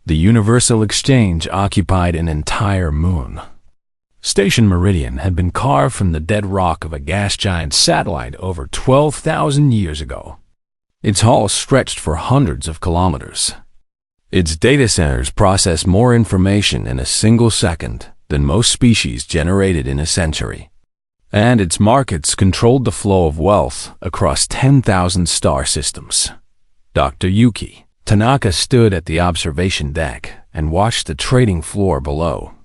The universal exchange occupied an entire moon. Station Meridian had been carved from the dead rock of a gas giant satellite over 12,000 years ago. Its hull stretched for hundreds of kilometers. Its data centers processed more information in a single second than most species generated in a century. And its markets controlled the flow of wealth across 10,000 star systems. Dr. Yuki Tanaka stood at the observation deck and watched the trading floor below.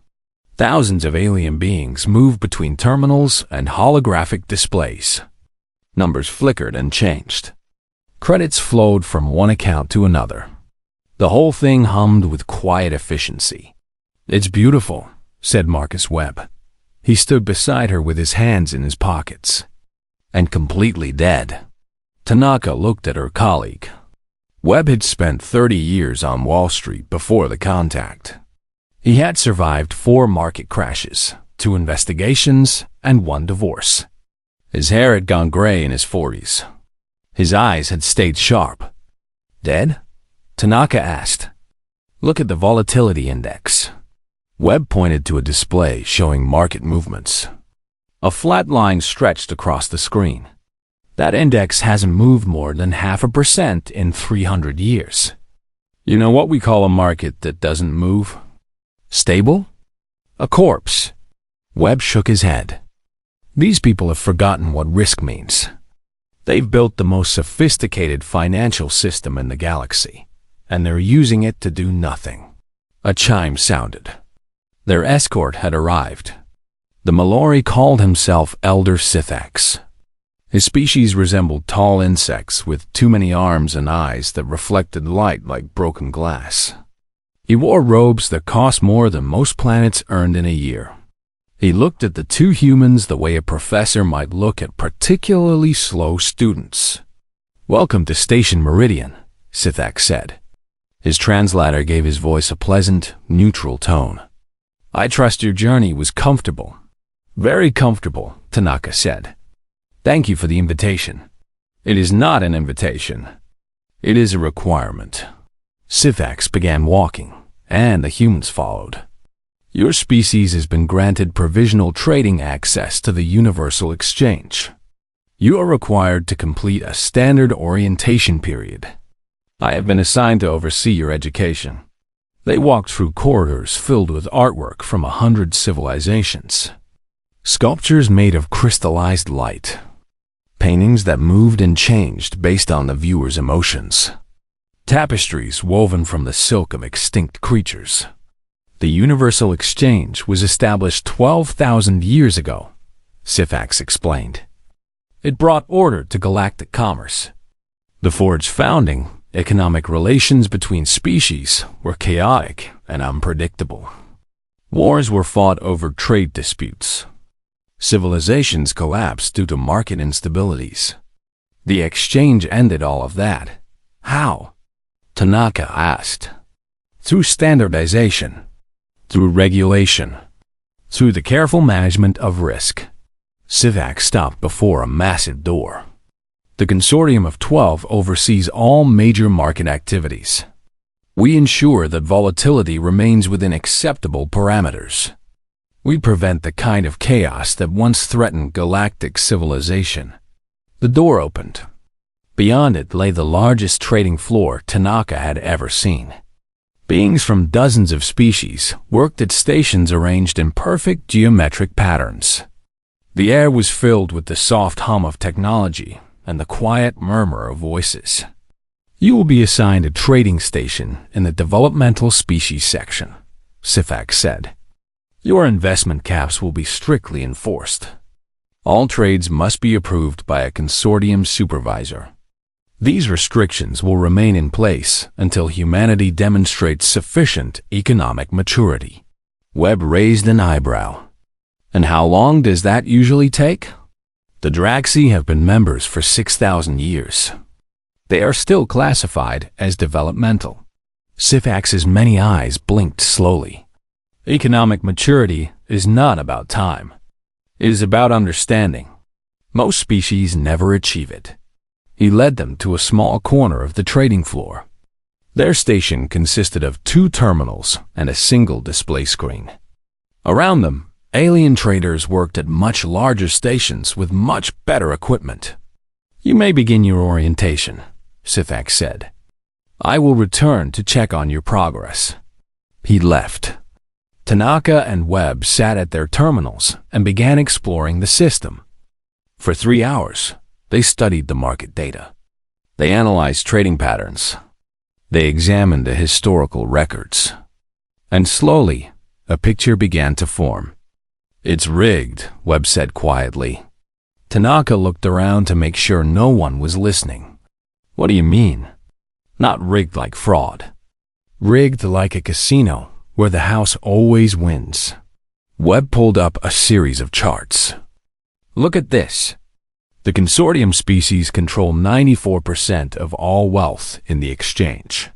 Thousands of alien beings moved between terminals and holographic displays. Numbers flickered and changed. Credits flowed from one account to another. The whole thing hummed with quiet efficiency. "It's beautiful," said Marcus Webb. He stood beside her with his hands in his pockets. "And completely dead." Tanaka looked at her colleague. Webb had spent 30 years on Wall Street before the contact. He had survived 4 market crashes, 2 investigations, and 1 divorce. His hair had gone gray in his 40s. His eyes had stayed sharp. "Dead?" Tanaka asked. "Look at the volatility index." Webb pointed to a display showing market movements. A flat line stretched across the screen. "That index hasn't moved more than 0.5% in 300 years. You know what we call a market that doesn't move? Stable? A corpse." Webb shook his head. "These people have forgotten what risk means. They've built the most sophisticated financial system in the galaxy, and they're using it to do nothing." A chime sounded. Their escort had arrived. The Mallory called himself Elder Sithax. His species resembled tall insects with too many arms and eyes that reflected light like broken glass. He wore robes that cost more than most planets earned in a year. He looked at the 2 humans the way a professor might look at particularly slow students. "Welcome to Station Meridian," Sithax said. His translator gave his voice a pleasant, neutral tone. "I trust your journey was comfortable." "Very comfortable," Tanaka said. "Thank you for the invitation." "It is not an invitation. It is a requirement." Sithax began walking, and the humans followed. "Your species has been granted provisional trading access to the Universal Exchange. You are required to complete a standard orientation period. I have been assigned to oversee your education." They walked through corridors filled with artwork from 100 civilizations. Sculptures made of crystallized light. Paintings that moved and changed based on the viewer's emotions. Tapestries woven from the silk of extinct creatures. The Universal Exchange was established 12,000 years ago, Sithax explained. It brought order to galactic commerce. Before its founding, economic relations between species were chaotic and unpredictable. Wars were fought over trade disputes. Civilizations collapsed due to market instabilities. The exchange ended all of that. How? Tanaka asked. Through standardization, through regulation, through the careful management of risk. Sithax stopped before a massive door. The Consortium of 12 oversees all major market activities. We ensure that volatility remains within acceptable parameters. We prevent the kind of chaos that once threatened galactic civilization. The door opened. Beyond it lay the largest trading floor Tanaka had ever seen. Beings from dozens of species worked at stations arranged in perfect geometric patterns. The air was filled with the soft hum of technology and the quiet murmur of voices. You will be assigned a trading station in the developmental species section, Sithax said. Your investment caps will be strictly enforced. All trades must be approved by a consortium supervisor. These restrictions will remain in place until humanity demonstrates sufficient economic maturity. Webb raised an eyebrow. And how long does that usually take? The Draxi have been members for 6,000 years. They are still classified as developmental. Sithax's many eyes blinked slowly. Economic maturity is not about time. It is about understanding. Most species never achieve it. He led them to a small corner of the trading floor. Their station consisted of 2 terminals and a single display screen. Around them, alien traders worked at much larger stations with much better equipment. "You may begin your orientation," Sifak said. "I will return to check on your progress." He left. Tanaka and Webb sat at their terminals and began exploring the system. For 3 hours, they studied the market data. They analyzed trading patterns. They examined the historical records. And slowly, a picture began to form. "It's rigged," Webb said quietly. Tanaka looked around to make sure no one was listening. "What do you mean?" "Not rigged like fraud. Rigged like a casino, where the house always wins." Webb pulled up a series of charts. "Look at this. The consortium species control 94% of all wealth in the exchange.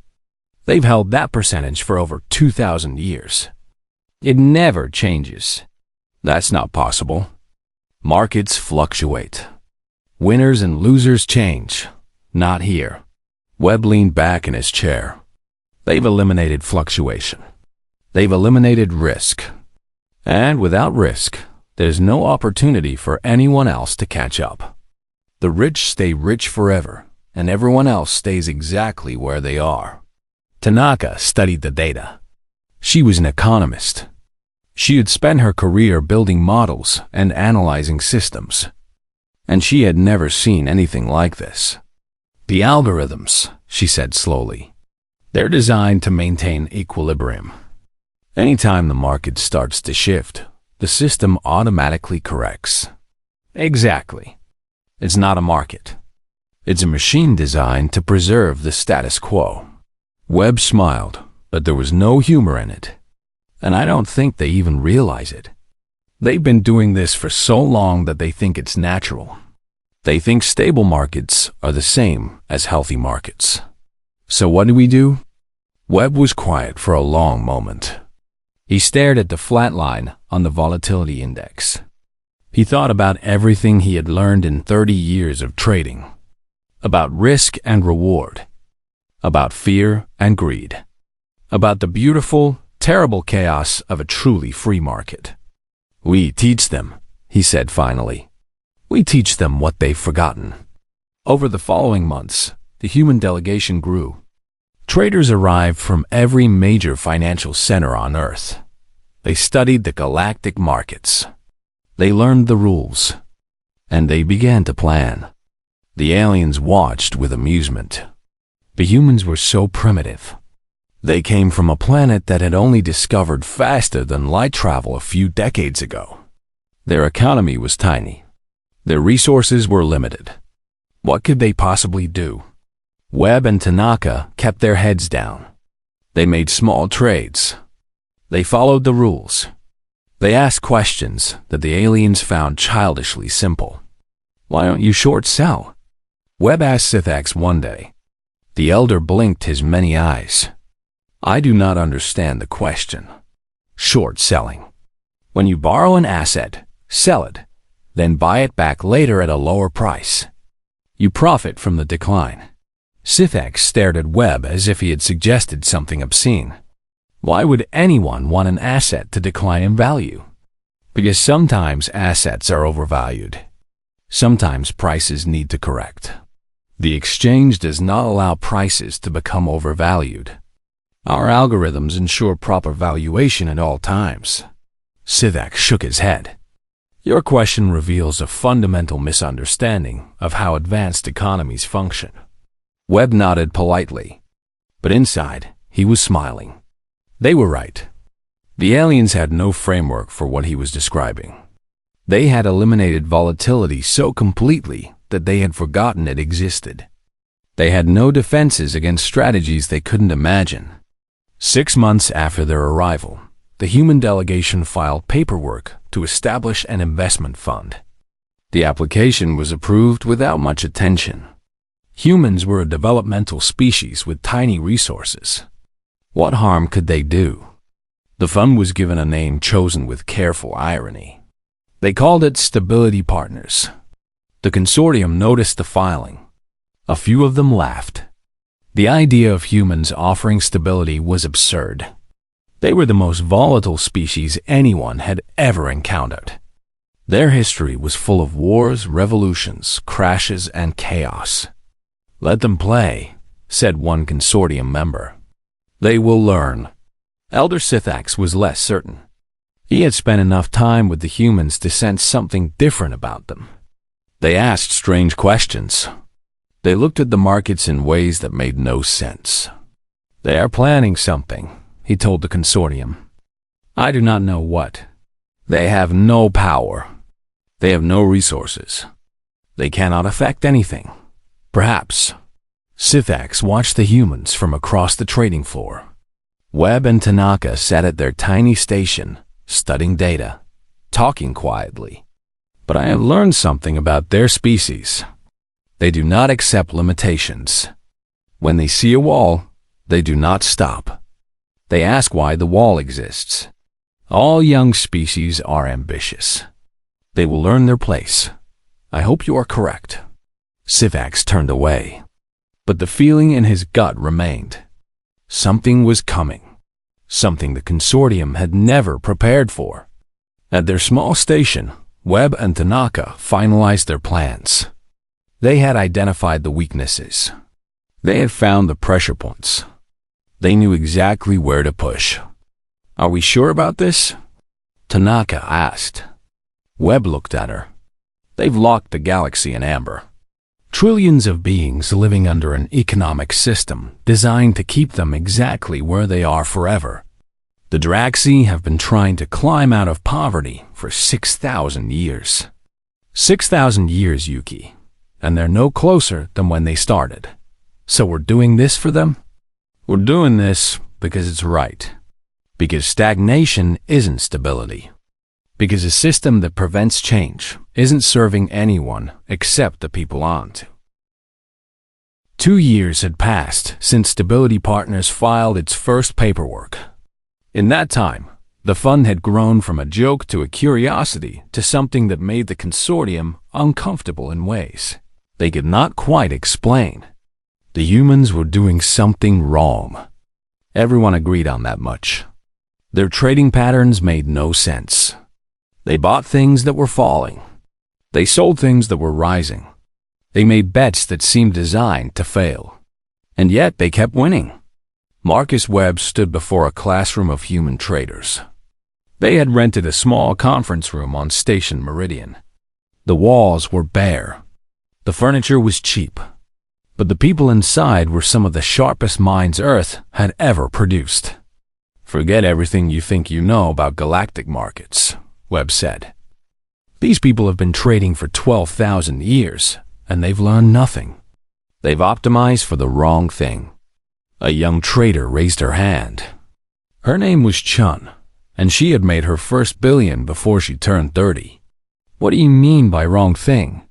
They've held that percentage for over 2,000 years. It never changes." "That's not possible. Markets fluctuate. Winners and losers change. Not here." Webb leaned back in his chair. "They've eliminated fluctuation. They've eliminated risk. And without risk, there's no opportunity for anyone else to catch up. The rich stay rich forever, and everyone else stays exactly where they are." Tanaka studied the data. She was an economist. She had spent her career building models and analyzing systems. And she had never seen anything like this. "The algorithms," she said slowly, "they're designed to maintain equilibrium. Anytime the market starts to shift, the system automatically corrects." "Exactly. It's not a market. It's a machine designed to preserve the status quo." Webb smiled, but there was no humor in it. "And I don't think they even realize it. They've been doing this for so long that they think it's natural. They think stable markets are the same as healthy markets." "So what do we do?" Webb was quiet for a long moment. He stared at the flat line on the volatility index. He thought about everything he had learned in 30 years of trading. About risk and reward. About fear and greed. About the beautiful, terrible chaos of a truly free market. "We teach them," he said finally. "We teach them what they've forgotten." Over the following months, the human delegation grew. Traders arrived from every major financial center on Earth. They studied the galactic markets. They learned the rules. And they began to plan. The aliens watched with amusement. The humans were so primitive. They came from a planet that had only discovered faster than light travel a few decades ago. Their economy was tiny. Their resources were limited. What could they possibly do? Webb and Tanaka kept their heads down. They made small trades. They followed the rules. They asked questions that the aliens found childishly simple. "Why don't you short sell?" Webb asked Sithax one day. The elder blinked his many eyes. "I do not understand the question." "Short selling. When you borrow an asset, sell it, then buy it back later at a lower price. You profit from the decline." Sithax stared at Webb as if he had suggested something obscene. Why would anyone want an asset to decline in value? Because sometimes assets are overvalued. Sometimes prices need to correct. The exchange does not allow prices to become overvalued. Our algorithms ensure proper valuation at all times. Sithax shook his head. Your question reveals a fundamental misunderstanding of how advanced economies function. Webb nodded politely, but inside, he was smiling. They were right. The aliens had no framework for what he was describing. They had eliminated volatility so completely that they had forgotten it existed. They had no defenses against strategies they couldn't imagine. 6 months after their arrival, the human delegation filed paperwork to establish an investment fund. The application was approved without much attention. Humans were a developmental species with tiny resources. What harm could they do? The fund was given a name chosen with careful irony. They called it Stability Partners. The consortium noticed the filing. A few of them laughed. The idea of humans offering stability was absurd. They were the most volatile species anyone had ever encountered. Their history was full of wars, revolutions, crashes, and chaos. "Let them play," said one consortium member. "They will learn." Elder Sithax was less certain. He had spent enough time with the humans to sense something different about them. They asked strange questions. They looked at the markets in ways that made no sense. "They are planning something," he told the consortium. "I do not know what. They have no power. They have no resources. They cannot affect anything. Perhaps." Sithax watched the humans from across the trading floor. Webb and Tanaka sat at their tiny station, studying data, talking quietly. "But I have learned something about their species. They do not accept limitations. When they see a wall, they do not stop. They ask why the wall exists. All young species are ambitious. They will learn their place. I hope you are correct." Sithax turned away, but the feeling in his gut remained. Something was coming. Something the consortium had never prepared for. At their small station, Webb and Tanaka finalized their plans. They had identified the weaknesses. They had found the pressure points. They knew exactly where to push. "Are we sure about this?" Tanaka asked. Webb looked at her. "They've locked the galaxy in amber. Trillions of beings living under an economic system designed to keep them exactly where they are forever. The Draxi have been trying to climb out of poverty for 6,000 years. 6,000 years, Yuki, and they're no closer than when they started. So we're doing this for them? We're doing this because it's right. Because stagnation isn't stability. Because a system that prevents change isn't serving anyone except the people on to." 2 years had passed since Stability Partners filed its first paperwork. In that time, the fund had grown from a joke to a curiosity to something that made the consortium uncomfortable in ways they could not quite explain. The humans were doing something wrong. Everyone agreed on that much. Their trading patterns made no sense. They bought things that were falling. They sold things that were rising. They made bets that seemed designed to fail. And yet they kept winning. Marcus Webb stood before a classroom of human traders. They had rented a small conference room on Station Meridian. The walls were bare. The furniture was cheap. But the people inside were some of the sharpest minds Earth had ever produced. "Forget everything you think you know about galactic markets," Webb said. "These people have been trading for 12,000 years, and they've learned nothing. They've optimized for the wrong thing." A young trader raised her hand. Her name was Chun, and she had made her first billion before she turned 30. "What do you mean by wrong thing?"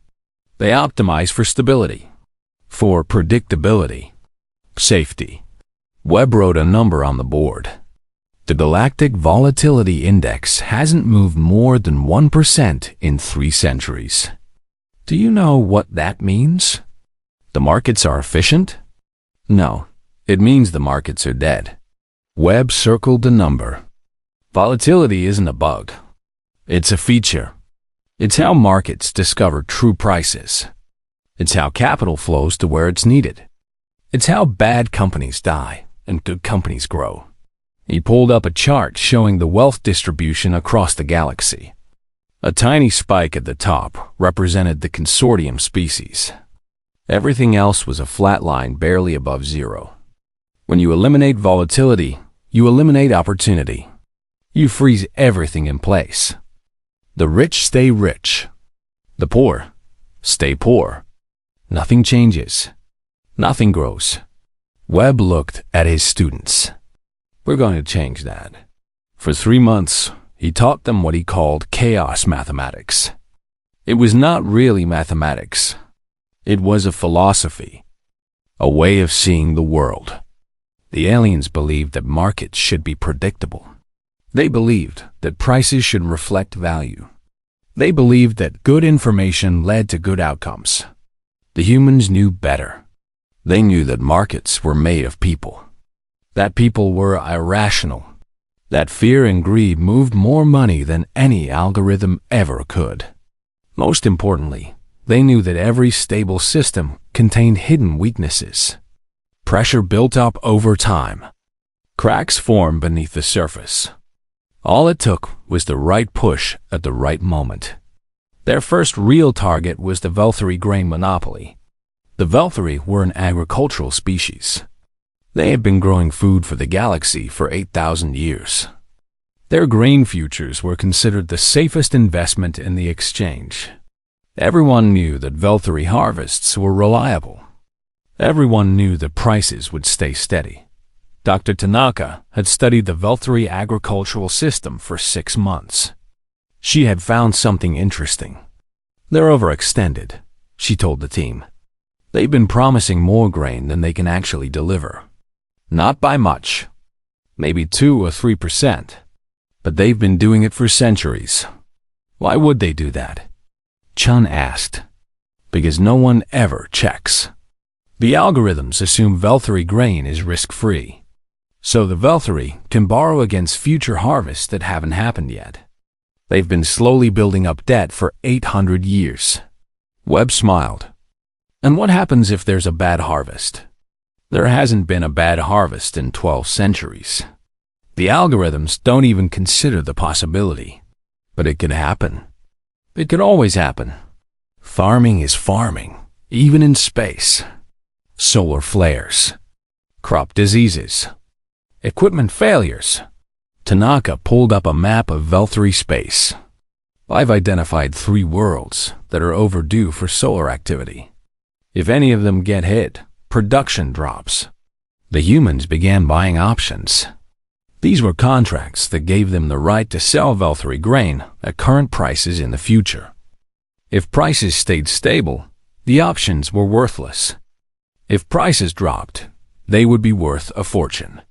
"They optimize for stability, for predictability, safety." Webb wrote a number on the board. "The Galactic Volatility Index hasn't moved more than 1% in 3 centuries. Do you know what that means? The markets are efficient? No, it means the markets are dead." Webb circled the number. "Volatility isn't a bug. It's a feature. It's how markets discover true prices. It's how capital flows to where it's needed. It's how bad companies die and good companies grow." He pulled up a chart showing the wealth distribution across the galaxy. A tiny spike at the top represented the consortium species. Everything else was a flat line barely above zero. When you eliminate volatility, you eliminate opportunity. You freeze everything in place. The rich stay rich. The poor stay poor. Nothing changes. Nothing grows. Webb looked at his students. "We're going to change that." For 3 months, he taught them what he called chaos mathematics. It was not really mathematics. It was a philosophy, a way of seeing the world. The aliens believed that markets should be predictable. They believed that prices should reflect value. They believed that good information led to good outcomes. The humans knew better. They knew that markets were made of people, that people were irrational, that fear and greed moved more money than any algorithm ever could. Most importantly, they knew that every stable system contained hidden weaknesses. Pressure built up over time. Cracks formed beneath the surface. All it took was the right push at the right moment. Their first real target was the Velthari grain monopoly. The Velthari were an agricultural species. They had been growing food for the galaxy for 8,000 years. Their grain futures were considered the safest investment in the exchange. Everyone knew that Velthari harvests were reliable. Everyone knew that prices would stay steady. Dr. Tanaka had studied the Velthari agricultural system for 6 months. She had found something interesting. They're overextended, she told the team. They've been promising more grain than they can actually deliver. Not by much, maybe 2 or 3%, but they've been doing it for centuries. Why would they do that? Chun asked. Because no one ever checks. The algorithms assume Velthari grain is risk-free. So the Velthari can borrow against future harvests that haven't happened yet. They've been slowly building up debt for 800 years. Webb smiled. And what happens if there's a bad harvest? There hasn't been a bad harvest in 12 centuries. The algorithms don't even consider the possibility. But it could happen. It could always happen. Farming is farming, even in space. Solar flares. Crop diseases. Equipment failures. Tanaka pulled up a map of Velthari space. I've identified 3 worlds that are overdue for solar activity. If any of them get hit, production drops. The humans began buying options. These were contracts that gave them the right to sell Velthari grain at current prices in the future. If prices stayed stable, the options were worthless. If prices dropped, they would be worth a fortune.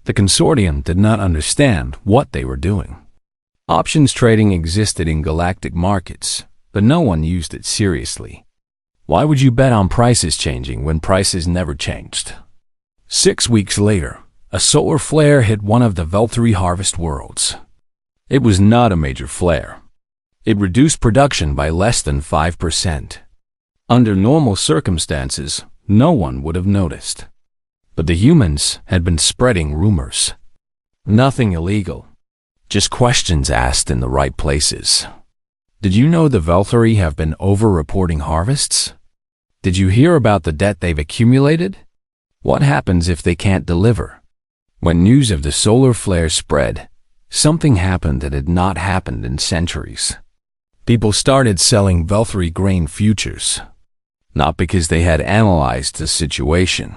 The consortium did not understand what they were doing. Options trading existed in galactic markets, but no one used it seriously. Why would you bet on prices changing when prices never changed? 6 weeks later, a solar flare hit one of the Velthari harvest worlds. It was not a major flare. It reduced production by less than 5%. Under normal circumstances, no one would have noticed. But the humans had been spreading rumors. Nothing illegal, just questions asked in the right places. Did you know the Velthari have been over-reporting harvests? Did you hear about the debt they've accumulated? What happens if they can't deliver? When news of the solar flare spread, something happened that had not happened in centuries. People started selling Velthari grain futures. Not because they had analyzed the situation.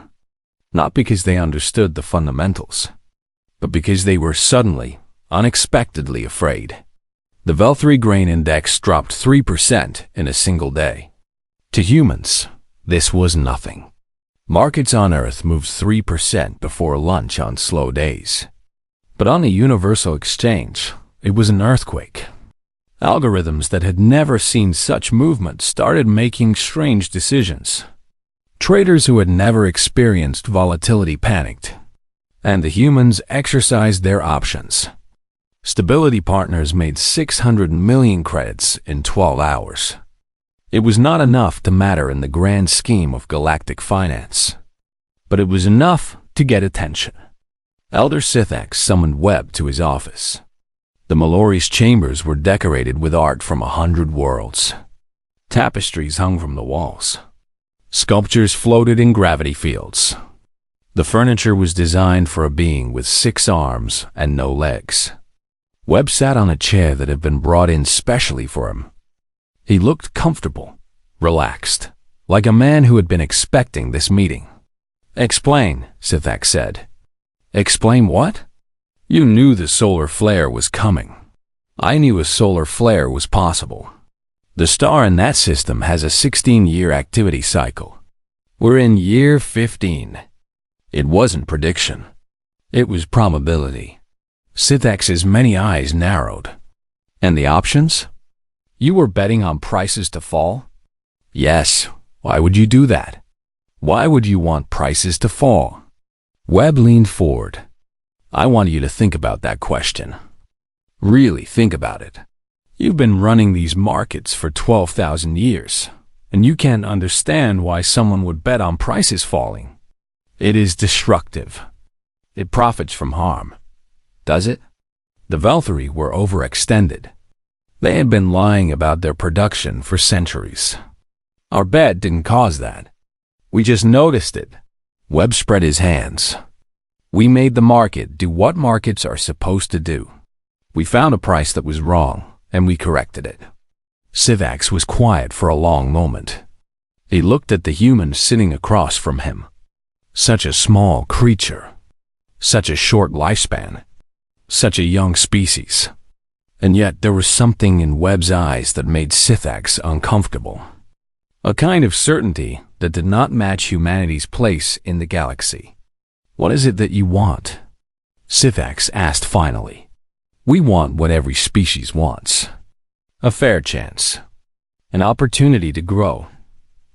Not because they understood the fundamentals. But because they were suddenly, unexpectedly afraid. The Velthari grain index dropped 3% in a single day. To humans, this was nothing. Markets on Earth moved 3% before lunch on slow days. But on a universal exchange, it was an earthquake. Algorithms that had never seen such movement started making strange decisions. Traders who had never experienced volatility panicked, and the humans exercised their options. Stability Partners made 600 million credits in 12 hours. It was not enough to matter in the grand scheme of galactic finance, but it was enough to get attention. Elder Sithax summoned Webb to his office. The Mallory's chambers were decorated with art from 100 worlds. Tapestries hung from the walls. Sculptures floated in gravity fields. The furniture was designed for a being with 6 arms and no legs. Webb sat on a chair that had been brought in specially for him. He looked comfortable, relaxed, like a man who had been expecting this meeting. "Explain," Sithax said. "Explain what?" "You knew the solar flare was coming. I knew a solar flare was possible. The star in that system has a 16-year activity cycle. We're in year 15. It wasn't prediction. It was probability." Sithax's many eyes narrowed. "And the options? You were betting on prices to fall?" "Yes. Why would you do that?" Why would you want prices to fall? Webb leaned forward. I want you to think about that question. Really think about it. You've been running these markets for 12,000 years, and you can't understand why someone would bet on prices falling. It is destructive. It profits from harm. Does it? The Valkyrie were overextended. They had been lying about their production for centuries. Our bet didn't cause that. We just noticed it. Webb spread his hands. We made the market do what markets are supposed to do. We found a price that was wrong, and we corrected it. Civax was quiet for a long moment. He looked at the human sitting across from him. Such a small creature. Such a short lifespan. Such a young species. And yet there was something in Webb's eyes that made Civax uncomfortable. A kind of certainty that did not match humanity's place in the galaxy. What is it that you want? Civax asked finally. We want what every species wants. A fair chance. An opportunity to grow.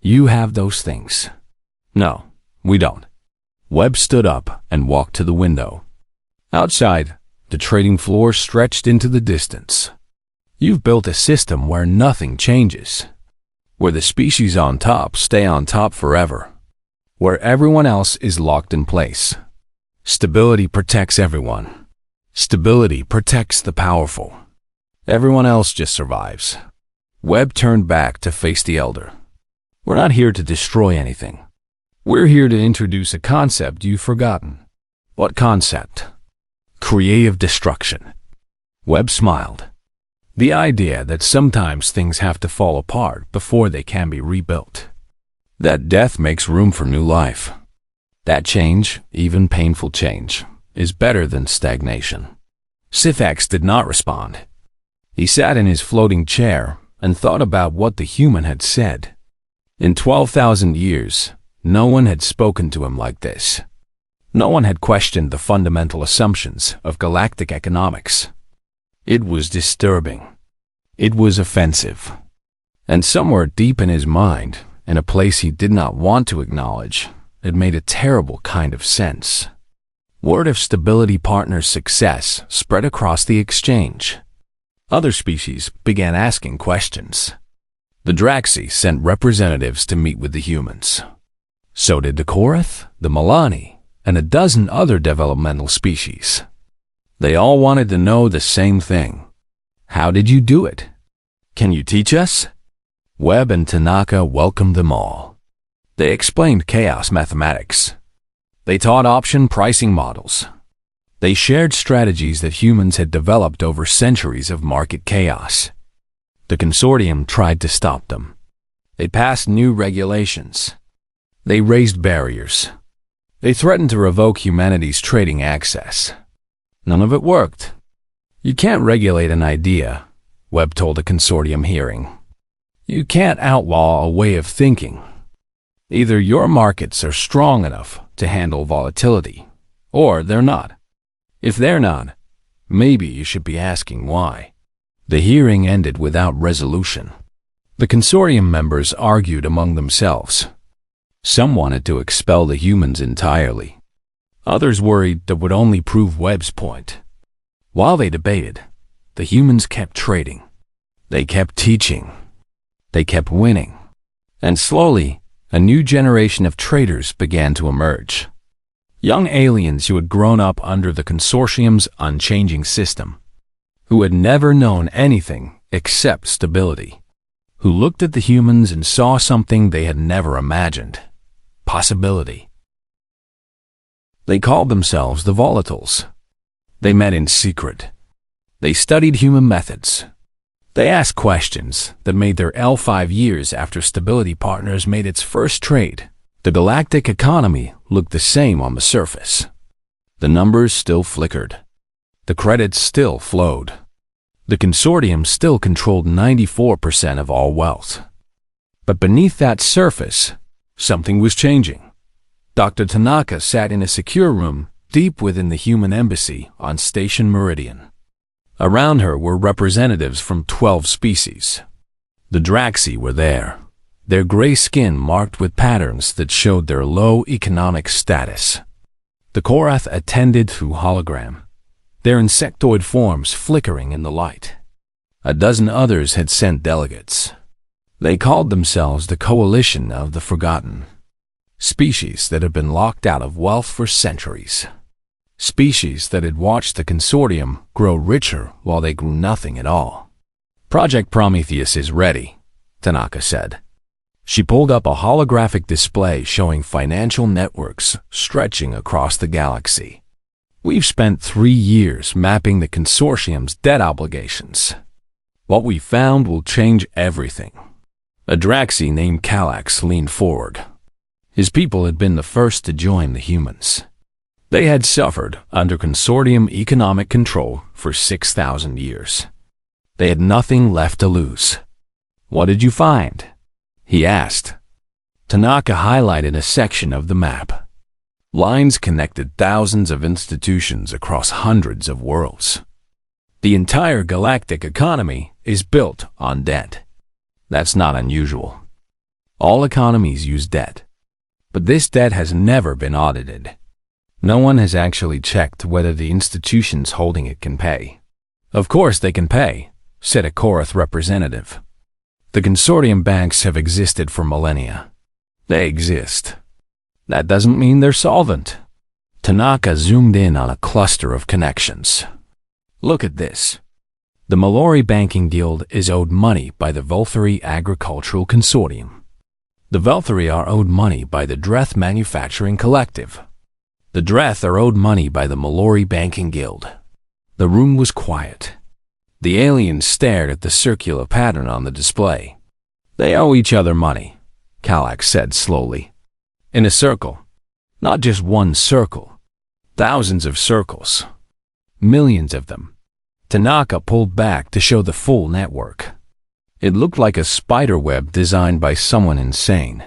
You have those things. No, we don't. Webb stood up and walked to the window. Outside, the trading floor stretched into the distance. You've built a system where nothing changes. Where the species on top stay on top forever. Where everyone else is locked in place. Stability protects everyone. Stability protects the powerful. Everyone else just survives. Webb turned back to face the elder. We're not here to destroy anything. We're here to introduce a concept you've forgotten. What concept? Creative destruction. Webb smiled. The idea that sometimes things have to fall apart before they can be rebuilt. That death makes room for new life. That change, even painful change, is better than stagnation. Civax did not respond. He sat in his floating chair and thought about what the human had said. In 12,000 years, no one had spoken to him like this. No one had questioned the fundamental assumptions of galactic economics. It was disturbing. It was offensive. And somewhere deep in his mind, in a place he did not want to acknowledge, it made a terrible kind of sense. Word of Stability Partners' success spread across the exchange. Other species began asking questions. The Draxi sent representatives to meet with the humans. So did the Korath, the Milani, and a dozen other developmental species. They all wanted to know the same thing. How did you do it? Can you teach us? Webb and Tanaka welcomed them all. They explained chaos mathematics. They taught option pricing models. They shared strategies that humans had developed over centuries of market chaos. The consortium tried to stop them. They passed new regulations. They raised barriers. They threatened to revoke humanity's trading access. None of it worked. You can't regulate an idea, Webb told a consortium hearing. You can't outlaw a way of thinking. Either your markets are strong enough to handle volatility, or they're not. If they're not, maybe you should be asking why. The hearing ended without resolution. The consortium members argued among themselves. Some wanted to expel the humans entirely. Others worried that would only prove Webb's point. While they debated, the humans kept trading. They kept teaching. They kept winning. And slowly, a new generation of traders began to emerge. Young aliens who had grown up under the consortium's unchanging system, who had never known anything except stability, who looked at the humans and saw something they had never imagined. Possibility. They called themselves the Volatiles. They met in secret. They studied human methods. They asked questions that made their L5 years after Stability Partners made its first trade. The galactic economy looked the same on the surface. The numbers still flickered. The credits still flowed. The consortium still controlled 94% of all wealth. But beneath that surface, something was changing. Dr. Tanaka sat in a secure room deep within the human embassy on Station Meridian. Around her were representatives from 12 species. The Draxi were there. their gray skin marked with patterns that showed their low economic status. The Korath attended through hologram, their insectoid forms flickering in the light. A dozen others had sent delegates. They called themselves the Coalition of the Forgotten, species that had been locked out of wealth for centuries, species that had watched the consortium grow richer while they grew nothing at all. "Project Prometheus is ready," Tanaka said. She pulled up a holographic display showing financial networks stretching across the galaxy. "We've spent 3 years mapping the consortium's debt obligations. What we found will change everything." A Draxi named Kallax leaned forward. His people had been the first to join the humans. They had suffered under consortium economic control for 6,000 years. They had nothing left to lose. "What did you find?" he asked. Tanaka highlighted a section of the map. Lines connected thousands of institutions across hundreds of worlds. "The entire galactic economy is built on debt. That's not unusual. All economies use debt. But this debt has never been audited. No one has actually checked whether the institutions holding it can pay." "Of course they can pay," said a Korath representative. "The consortium banks have existed for millennia. They exist. That doesn't mean they're solvent." Tanaka zoomed in on a cluster of connections. "Look at this. The Mallory Banking Guild is owed money by the Volthari Agricultural Consortium. The Volthari are owed money by the Dreth Manufacturing Collective. The Dreth are owed money by the Mallory Banking Guild." The room was quiet. The aliens stared at the circular pattern on the display. "They owe each other money," Kallax said slowly. "In a circle. Not just one circle. Thousands of circles. Millions of them." Tanaka pulled back to show the full network. It looked like a spider web designed by someone insane.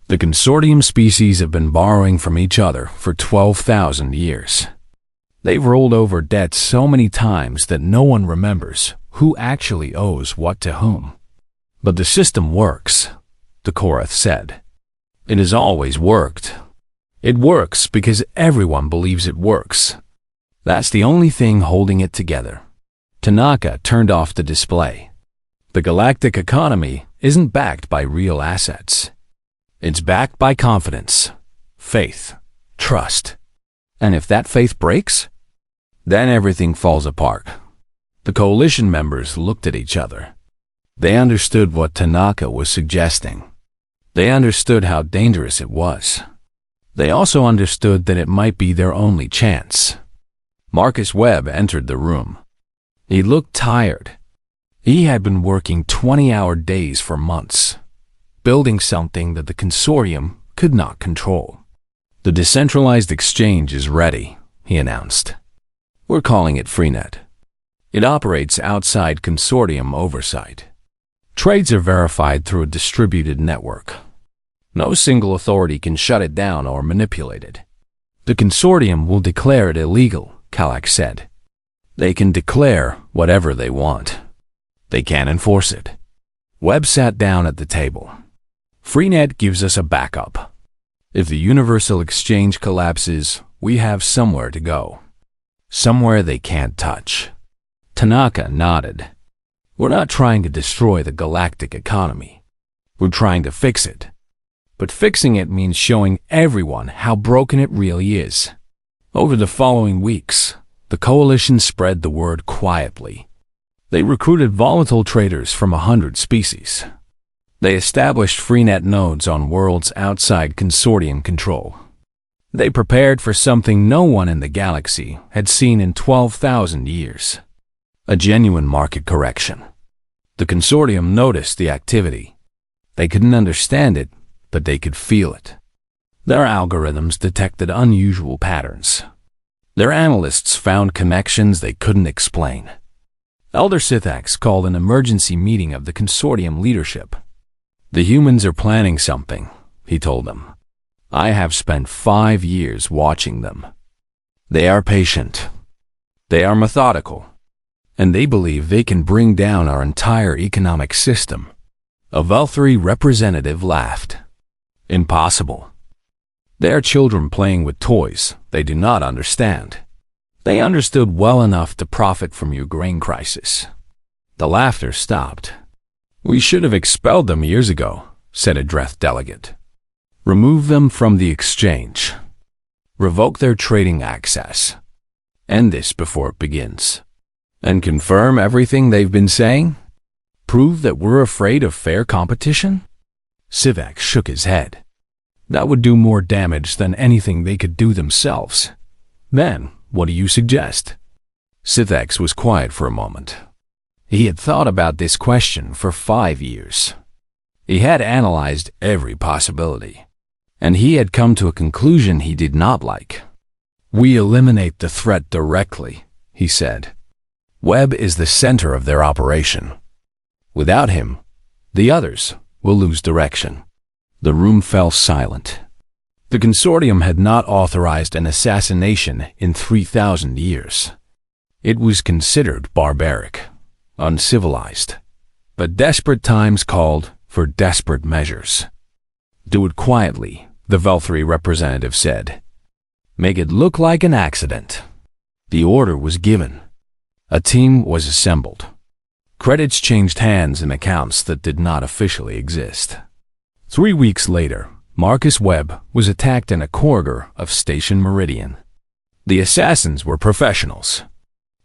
The consortium species have been borrowing from each other for 12,000 years. They've rolled over debt so many times that no one remembers who actually owes what to whom. "But the system works," the Korath said. "It has always worked. It works because everyone believes it works. That's the only thing holding it together." Tanaka turned off the display. "The galactic economy isn't backed by real assets. It's backed by confidence, faith, trust. And if that faith breaks, then everything falls apart." The coalition members looked at each other. They understood what Tanaka was suggesting. They understood how dangerous it was. They also understood that it might be their only chance. Marcus Webb entered the room. He looked tired. He had been working 20-hour days for months, building something that the consortium could not control. "The decentralized exchange is ready," he announced. "We're calling it Freenet. It operates outside consortium oversight. Trades are verified through a distributed network. No single authority can shut it down or manipulate it. The consortium will declare it illegal," Kallax said. "They can declare whatever they want. They can't enforce it." Webb sat down at the table. "Freenet gives us a backup. If the universal exchange collapses, we have somewhere to go. Somewhere they can't touch." Tanaka nodded. "We're not trying to destroy the galactic economy. We're trying to fix it. But fixing it means showing everyone how broken it really is." Over the following weeks, the coalition spread the word quietly. They recruited volatile traders from 100 species. They established Freenet nodes on worlds outside consortium control. They prepared for something no one in the galaxy had seen in 12,000 years. A genuine market correction. The consortium noticed the activity. They couldn't understand it, but they could feel it. Their algorithms detected unusual patterns. Their analysts found connections they couldn't explain. Elder Sithax called an emergency meeting of the consortium leadership. "The humans are planning something," he told them. "I have spent 5 years watching them. They are patient. They are methodical. And they believe they can bring down our entire economic system. A Valkyrie representative laughed. Impossible. They are children playing with toys they do not understand. They understood well enough to profit from your grain crisis. The laughter stopped. We should have expelled them years ago, said a Dreth delegate. Remove them from the exchange. Revoke their trading access. End this before it begins. And confirm everything they've been saying? Prove that we're afraid of fair competition? Sivak shook his head. That would do more damage than anything they could do themselves. Then, what do you suggest? Sithax was quiet for a moment. He had thought about this question for 5 years. He had analyzed every possibility, and he had come to a conclusion he did not like. We eliminate the threat directly, he said. Webb is the center of their operation. Without him, the others will lose direction. The room fell silent. The consortium had not authorized an assassination in 3,000 years. It was considered barbaric, uncivilized, but desperate times called for desperate measures. Do it quietly, the Valkyrie representative said. Make it look like an accident. The order was given. A team was assembled. Credits changed hands in accounts that did not officially exist. 3 weeks later, Marcus Webb was attacked in a corridor of Station Meridian. The assassins were professionals.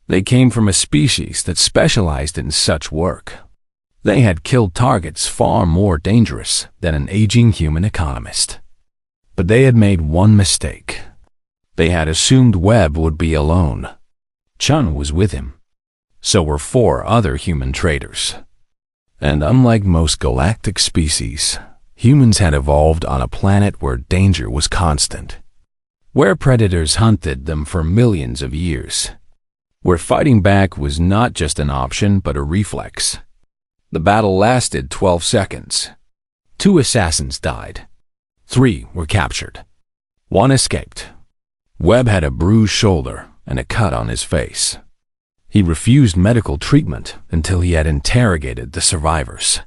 They came from a species that specialized in such work. They had killed targets far more dangerous than an aging human economist. But they had made one mistake. They had assumed Webb would be alone. Chun was with him. So were 4 other human traders. And unlike most galactic species, humans had evolved on a planet where danger was constant, where predators hunted them for millions of years, where fighting back was not just an option but a reflex. The battle lasted 12 seconds. 2 assassins died. 3 were captured. 1 escaped. Webb had a bruised shoulder and a cut on his face. He refused medical treatment until he had interrogated the survivors.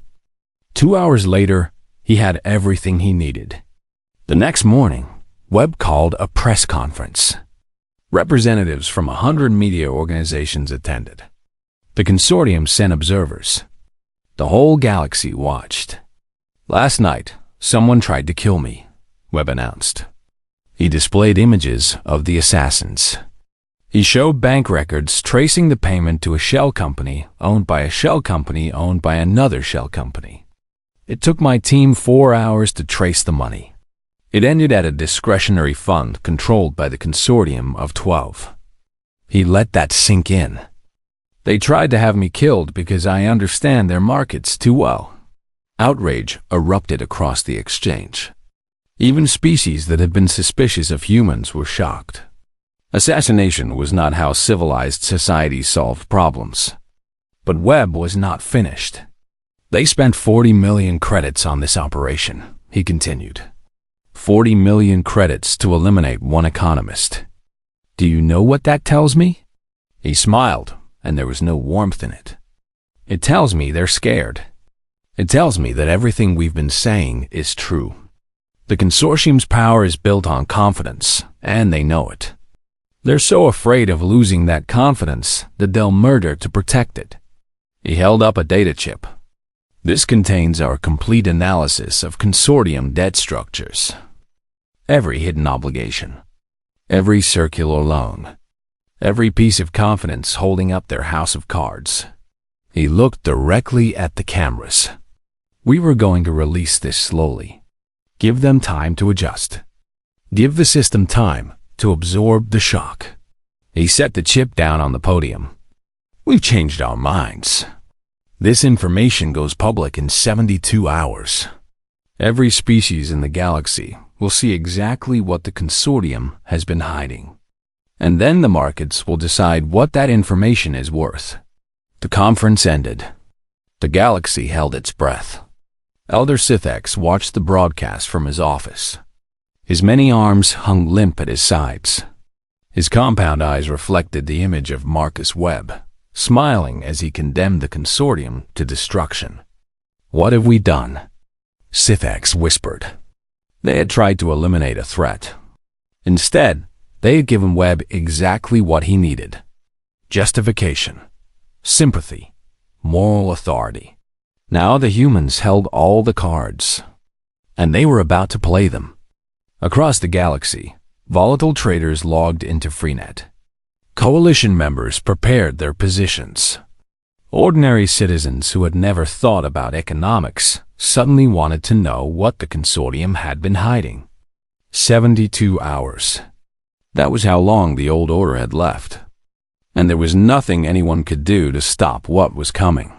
2 hours later, he had everything he needed. The next morning, Webb called a press conference. Representatives from 100 media organizations attended. The consortium sent observers. The whole galaxy watched. Last night, someone tried to kill me, Webb announced. He displayed images of the assassins. He showed bank records tracing the payment to a shell company owned by a shell company owned by another shell company. It took my team 4 hours to trace the money. It ended at a discretionary fund controlled by the consortium of 12. He let that sink in. They tried to have me killed because I understand their markets too well. Outrage erupted across the exchange. Even species that had been suspicious of humans were shocked. Assassination was not how civilized societies solved problems. But Webb was not finished. They spent 40 million credits on this operation, he continued. 40 million credits to eliminate 1 economist. Do you know what that tells me? He smiled, and there was no warmth in it. It tells me they're scared. It tells me that everything we've been saying is true. The consortium's power is built on confidence, and they know it. They're so afraid of losing that confidence that they'll murder to protect it. He held up a data chip. This contains our complete analysis of consortium debt structures. Every hidden obligation, every circular loan, every piece of confidence holding up their house of cards. He looked directly at the cameras. We were going to release this slowly. Give them time to adjust. Give the system time to absorb the shock. He set the chip down on the podium. We've changed our minds. This information goes public in 72 hours. Every species in the galaxy will see exactly what the consortium has been hiding. And then the markets will decide what that information is worth. The conference ended. The galaxy held its breath. Elder Sithax watched the broadcast from his office. His many arms hung limp at his sides. His compound eyes reflected the image of Marcus Webb, smiling as he condemned the consortium to destruction. "What have we done?" Sithax whispered. They had tried to eliminate a threat. Instead, they had given Webb exactly what he needed: justification, sympathy, moral authority. Now the humans held all the cards, and they were about to play them. Across the galaxy, volatile traders logged into Freenet. Coalition members prepared their positions. Ordinary citizens who had never thought about economics suddenly wanted to know what the consortium had been hiding. 72 hours. That was how long the old order had left. And there was nothing anyone could do to stop what was coming.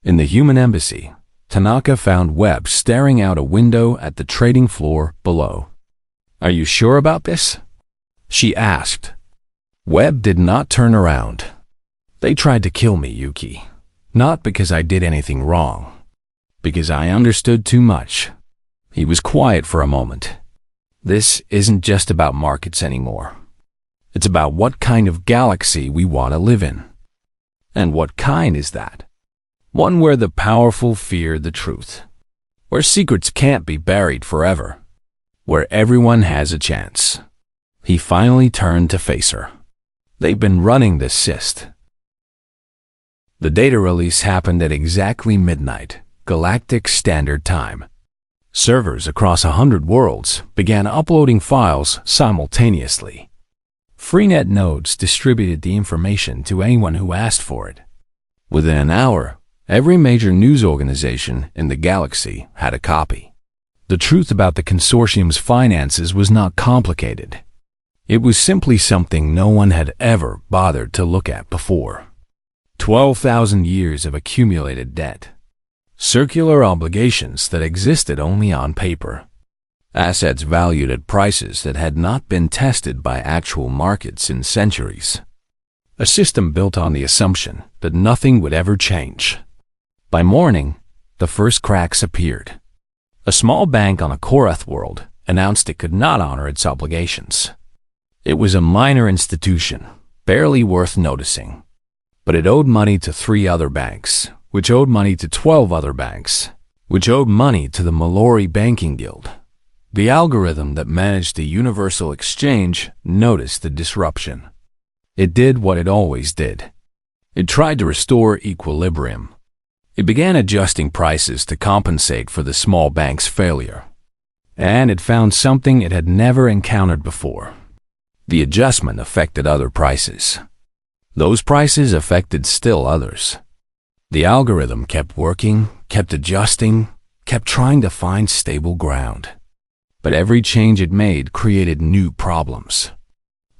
In the human embassy, Tanaka found Webb staring out a window at the trading floor below. "Are you sure about this?" she asked. Webb did not turn around. "They tried to kill me, Yuki. Not because I did anything wrong. Because I understood too much." He was quiet for a moment. "This isn't just about markets anymore. It's about what kind of galaxy we want to live in." "And what kind is that?" "One where the powerful fear the truth. Where secrets can't be buried forever. Where everyone has a chance." He finally turned to face her. "They've been running this cyst." The data release happened at exactly midnight, Galactic Standard Time. Servers across 100 worlds began uploading files simultaneously. Freenet nodes distributed the information to anyone who asked for it. Within an hour, every major news organization in the galaxy had a copy. The truth about the consortium's finances was not complicated. It was simply something no one had ever bothered to look at before. 12,000 years of accumulated debt. Circular obligations that existed only on paper. Assets valued at prices that had not been tested by actual markets in centuries. A system built on the assumption that nothing would ever change. By morning, the first cracks appeared. A small bank on a Korath world announced it could not honor its obligations. It was a minor institution, barely worth noticing. But it owed money to 3 other banks, which owed money to 12 other banks, which owed money to the Mallory Banking Guild. The algorithm that managed the universal exchange noticed the disruption. It did what it always did. It tried to restore equilibrium. It began adjusting prices to compensate for the small bank's failure. And it found something it had never encountered before. The adjustment affected other prices. Those prices affected still others. The algorithm kept working, kept adjusting, kept trying to find stable ground. But every change it made created new problems.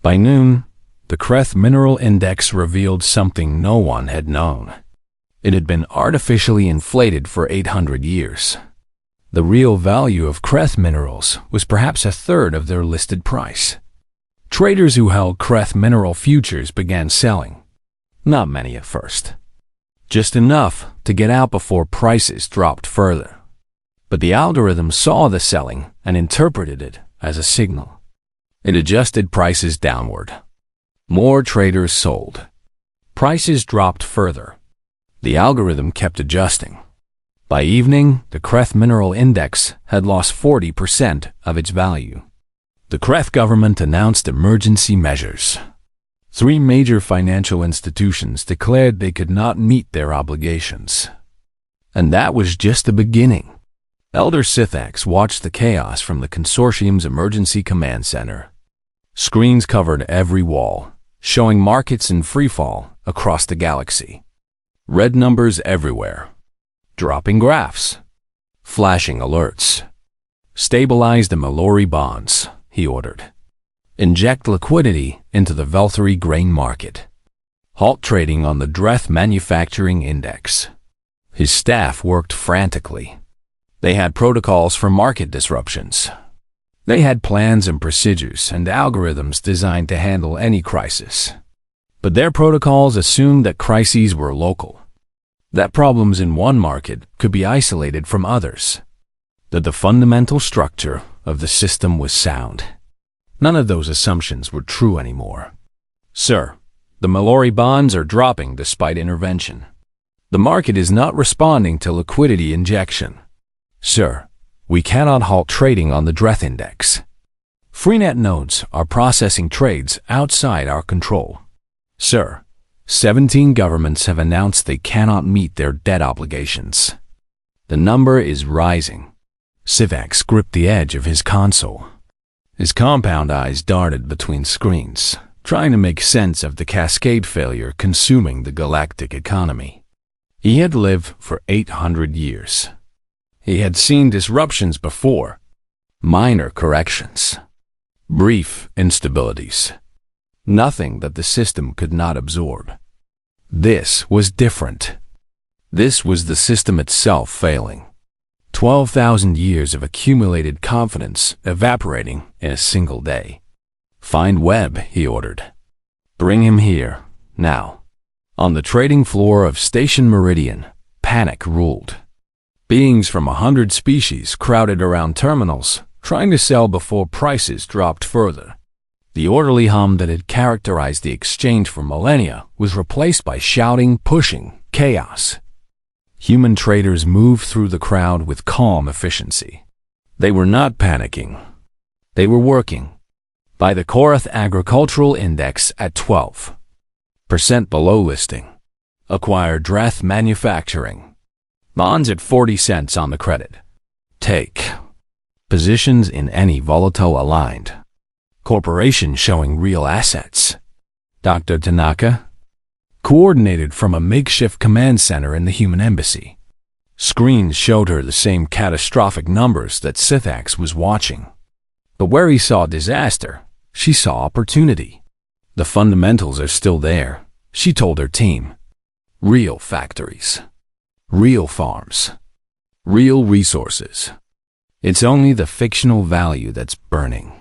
By noon, the Kreth Mineral Index revealed something no one had known. It had been artificially inflated for 800 years. The real value of Kreth minerals was perhaps a third of their listed price. Traders who held Kreth mineral futures began selling. Not many at first. Just enough to get out before prices dropped further. But the algorithm saw the selling and interpreted it as a signal. It adjusted prices downward. More traders sold. Prices dropped further. The algorithm kept adjusting. By evening, the Kreth Mineral Index had lost 40% of its value. The Kreth government announced emergency measures. 3 major financial institutions declared they could not meet their obligations. And that was just the beginning. Elder Sithax watched the chaos from the consortium's emergency command center. Screens covered every wall, showing markets in freefall across the galaxy. Red numbers everywhere. Dropping graphs. Flashing alerts. "Stabilize the Mallory bonds," he ordered. "Inject liquidity into the Velthary grain market. Halt trading on the Dreth Manufacturing Index." His staff worked frantically. They had protocols for market disruptions. They had plans and procedures and algorithms designed to handle any crisis. But their protocols assumed that crises were local, that problems in one market could be isolated from others, that the fundamental structure of the system was sound. None of those assumptions were true anymore. "Sir, the Mallory bonds are dropping despite intervention." The market is not responding to liquidity injection. Sir, we cannot halt trading on the Dreth Index. Freenet nodes are processing trades outside our control. Sir, 17 governments have announced they cannot meet their debt obligations. The number is rising. Civax gripped the edge of his console. His compound eyes darted between screens, trying to make sense of the cascade failure consuming the galactic economy. He had lived for 800 years. He had seen disruptions before, minor corrections, brief instabilities, nothing that the system could not absorb. This was different. This was the system itself failing. 12,000 years of accumulated confidence evaporating in a single day. Find Webb, he ordered. Bring him here, now. On the trading floor of Station Meridian, panic ruled. Beings from 100 species crowded around terminals, trying to sell before prices dropped further. The orderly hum that had characterized the exchange for millennia was replaced by shouting, pushing, chaos. Human traders moved through the crowd with calm efficiency. They were not panicking. They were working. By the Korath Agricultural Index at 12% below listing. Acquire Dreth Manufacturing. Bonds at 40 cents on the credit. Take. Positions in any volatile aligned. Corporation showing real assets. Dr. Tanaka. Coordinated from a makeshift command center in the human embassy. Screens showed her the same catastrophic numbers that Sithax was watching. But where he saw disaster, she saw opportunity. The fundamentals are still there, she told her team. Real factories. Real farms. Real resources. It's only the fictional value that's burning.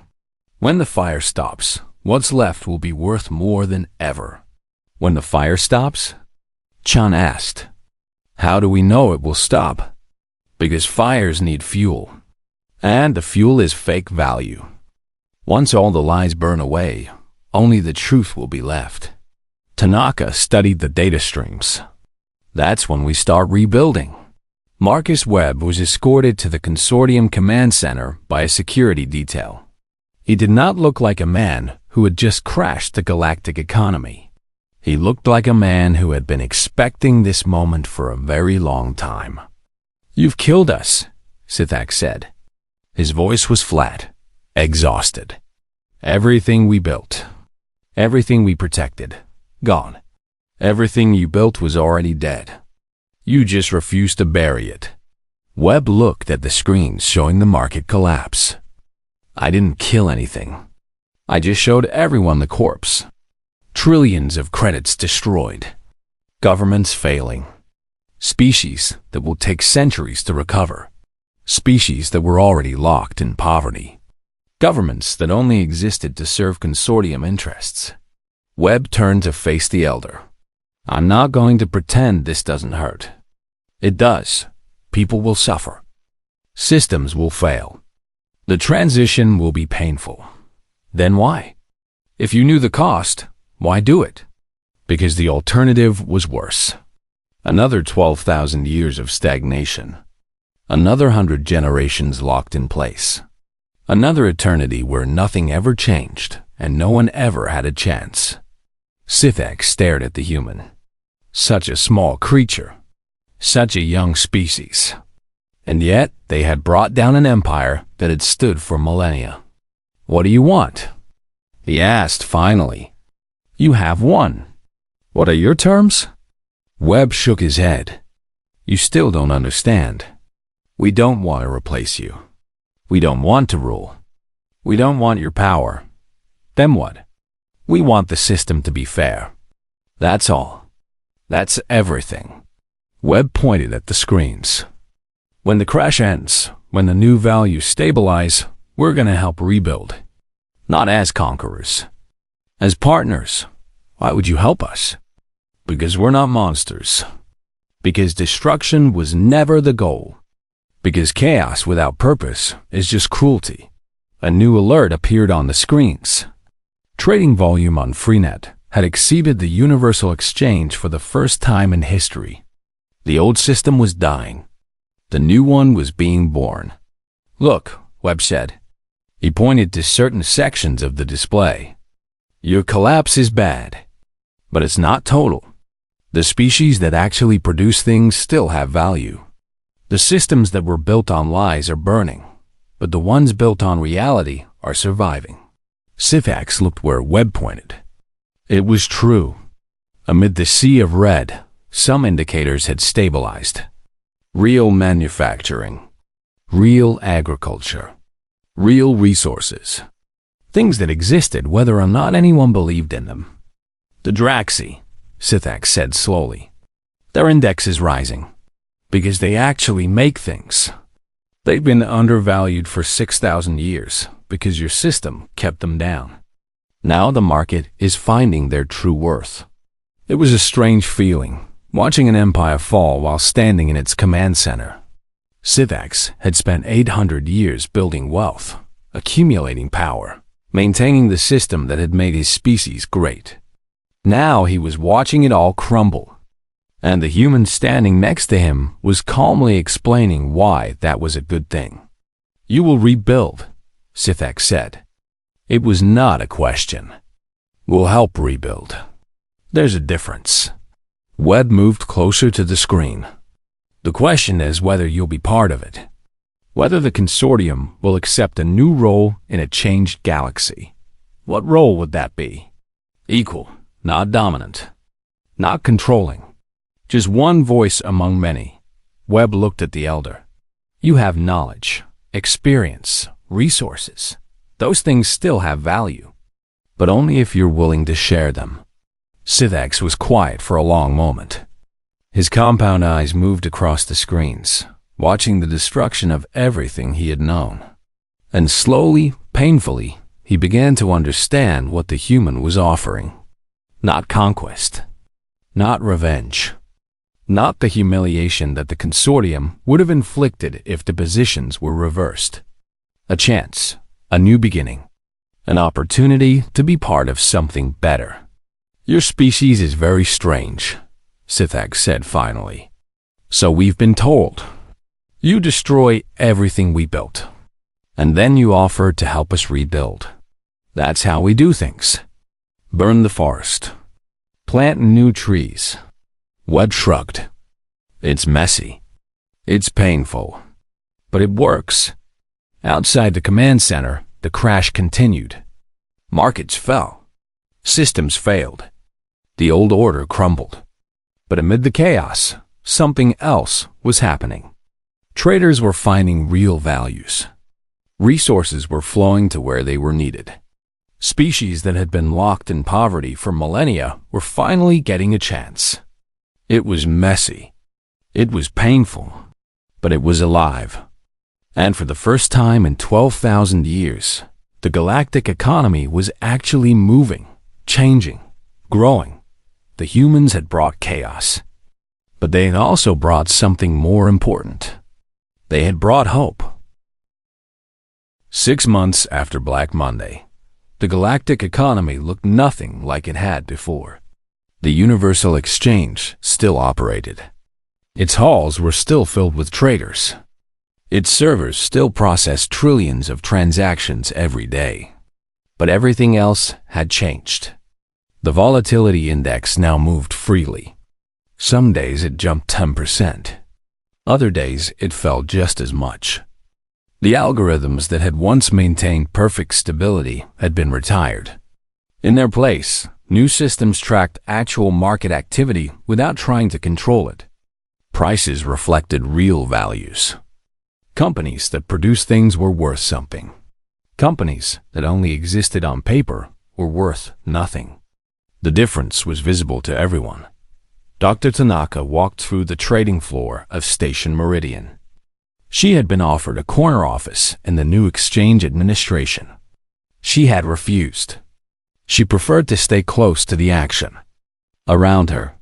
When the fire stops, what's left will be worth more than ever. When the fire stops? Chan asked. How do we know it will stop? Because fires need fuel. And the fuel is fake value. Once all the lies burn away, only the truth will be left. Tanaka studied the data streams. That's when we start rebuilding. Marcus Webb was escorted to the Consortium Command Center by a security detail. He did not look like a man who had just crashed the galactic economy. He looked like a man who had been expecting this moment for a very long time. You've killed us, Sithak said. His voice was flat, exhausted. Everything we built, everything we protected, gone. Everything you built was already dead. You just refused to bury it. Webb looked at the screens showing the market collapse. I didn't kill anything. I just showed everyone the corpse. Trillions of credits destroyed. Governments failing. Species that will take centuries to recover. Species that were already locked in poverty. Governments that only existed to serve consortium interests. Webb turned to face the elder. I'm not going to pretend this doesn't hurt. It does. People will suffer. Systems will fail. The transition will be painful. Then why? If you knew the cost, why do it? Because the alternative was worse. Another 12,000 years of stagnation. Another 100 generations locked in place. Another eternity where nothing ever changed and no one ever had a chance. Sithak stared at the human. Such a small creature. Such a young species. And yet they had brought down an empire that had stood for millennia. What do you want? He asked finally. You have won. What are your terms? Webb shook his head. You still don't understand. We don't want to replace you. We don't want to rule. We don't want your power. Then what? We want the system to be fair. That's all. That's everything. Webb pointed at the screens. When the crash ends, when the new values stabilize, we're going to help rebuild. Not as conquerors. As partners. Why would you help us? Because we're not monsters. Because destruction was never the goal. Because chaos without purpose is just cruelty. A new alert appeared on the screens. Trading volume on Freenet had exceeded the universal exchange for the first time in history. The old system was dying. The new one was being born. "Look," Webb said. He pointed to certain sections of the display. "Your collapse is bad, but it's not total. The species that actually produce things still have value. The systems that were built on lies are burning, but the ones built on reality are surviving." Civax looked where Webb pointed. It was true. Amid the sea of red, some indicators had stabilized. Real manufacturing, real agriculture, real resources. Things that existed whether or not anyone believed in them. "The Draxi," Civax said slowly. "Their index is rising because they actually make things. They've been undervalued for 6,000 years because your system kept them down. Now the market is finding their true worth." It was a strange feeling, watching an empire fall while standing in its command center. Civax had spent 800 years building wealth, accumulating power, maintaining the system that had made his species great. Now he was watching it all crumble, and the human standing next to him was calmly explaining why that was a good thing. "You will rebuild," Civax said. It was not a question. "We'll help rebuild. There's a difference." Webb moved closer to the screen. "The question is whether you'll be part of it. Whether the consortium will accept a new role in a changed galaxy. What role would that be? Equal, not dominant. Not controlling. Just one voice among many." Webb looked at the elder. "You have knowledge, experience, resources. Those things still have value, but only if you're willing to share them." Civax was quiet for a long moment. His compound eyes moved across the screens, watching the destruction of everything he had known. And slowly, painfully, he began to understand what the human was offering. Not conquest. Not revenge. Not the humiliation that the consortium would have inflicted if the positions were reversed. A chance, a new beginning, an opportunity to be part of something better. "Your species is very strange," Civax said finally. "So we've been told. You destroy everything we built, and then you offer to help us rebuild. That's how we do things. Burn the forest. Plant new trees." Webb shrugged. "It's messy. It's painful. But it works." Outside the command center, the crash continued. Markets fell. Systems failed. The old order crumbled. But amid the chaos, something else was happening. Traders were finding real values. Resources were flowing to where they were needed. Species that had been locked in poverty for millennia were finally getting a chance. It was messy. It was painful. But it was alive. And for the first time in 12,000 years, the galactic economy was actually moving, changing, growing. The humans had brought chaos, but they had also brought something more important. They had brought hope. 6 months after Black Monday, the galactic economy looked nothing like it had before. The Universal Exchange still operated. Its halls were still filled with traders. Its servers still processed trillions of transactions every day. But everything else had changed. The volatility index now moved freely. Some days it jumped 10%. Other days it fell just as much. The algorithms that had once maintained perfect stability had been retired. In their place, new systems tracked actual market activity without trying to control it. Prices reflected real values. Companies that produced things were worth something. Companies that only existed on paper were worth nothing. The difference was visible to everyone. Dr. Tanaka walked through the trading floor of Station Meridian. She had been offered a corner office in the new exchange administration. She had refused. She preferred to stay close to the action. Around her,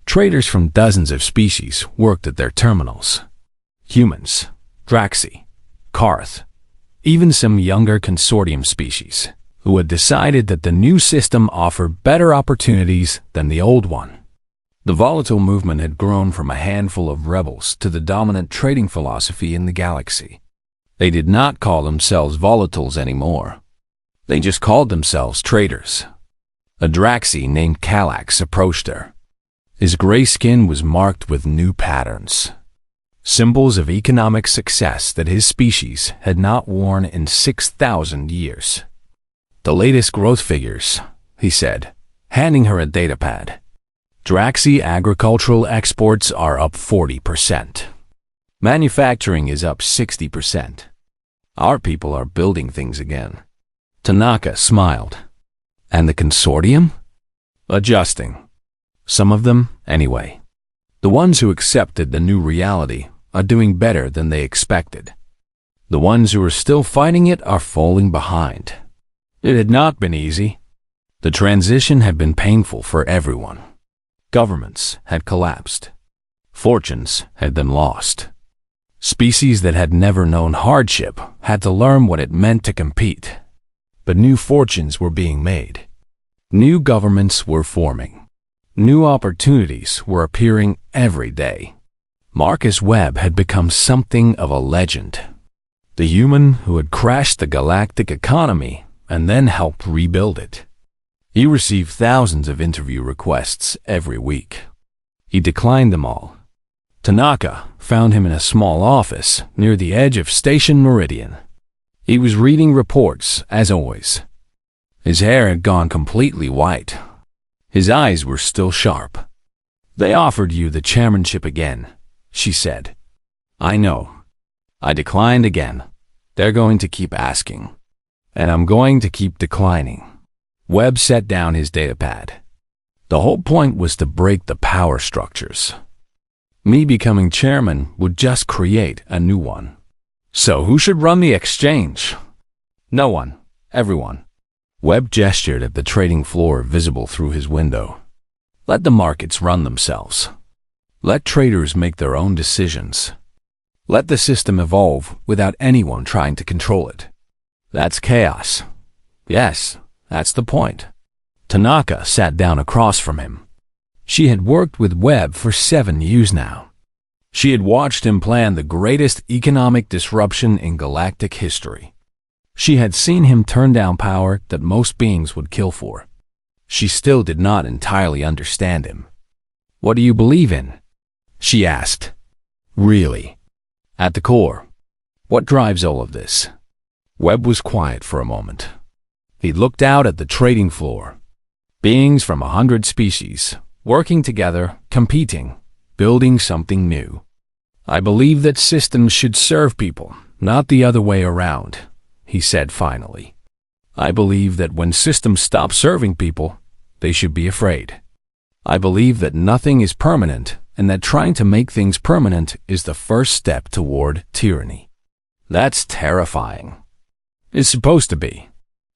traders from dozens of species worked at their terminals. Humans, Draxi, Karth, even some younger consortium species, who had decided that the new system offered better opportunities than the old one. The volatile movement had grown from a handful of rebels to the dominant trading philosophy in the galaxy. They did not call themselves volatiles anymore. They just called themselves traders. A Draxi named Kallax approached her. His gray skin was marked with new patterns, symbols of economic success that his species had not worn in 6,000 years. "The latest growth figures," he said, handing her a datapad. "Draxi agricultural exports are up 40%. Manufacturing is up 60%. Our people are building things again." Tanaka smiled. "And the consortium?" "Adjusting. Some of them, anyway. The ones who accepted the new reality are doing better than they expected. The ones who are still fighting it are falling behind." It had not been easy. The transition had been painful for everyone. Governments had collapsed. Fortunes had been lost. Species that had never known hardship had to learn what it meant to compete. But new fortunes were being made. New governments were forming. New opportunities were appearing every day. Marcus Webb had become something of a legend. The human who had crashed the galactic economy and then helped rebuild it. He received thousands of interview requests every week. He declined them all. Tanaka found him in a small office near the edge of Station Meridian. He was reading reports, as always. His hair had gone completely white. His eyes were still sharp. "They offered you the chairmanship again," she said. "I know. I declined again. They're going to keep asking. And I'm going to keep declining." Webb set down his datapad. "The whole point was to break the power structures. Me becoming chairman would just create a new one. So who should run the exchange?" "No one. Everyone." Webb gestured at the trading floor visible through his window. "Let the markets run themselves. Let traders make their own decisions. Let the system evolve without anyone trying to control it. That's chaos. Yes, that's the point." Tanaka sat down across from him. She had worked with Webb for 7 years now. She had watched him plan the greatest economic disruption in galactic history. She had seen him turn down power that most beings would kill for. She still did not entirely understand him. "What do you believe in?" she asked. "Really? At the core, what drives all of this?" Webb was quiet for a moment. He looked out at the trading floor. Beings from 100 species, working together, competing, building something new. "I believe that systems should serve people, not the other way around," he said finally. "I believe that when systems stop serving people, they should be afraid. I believe that nothing is permanent and that trying to make things permanent is the first step toward tyranny. That's terrifying. It's supposed to be.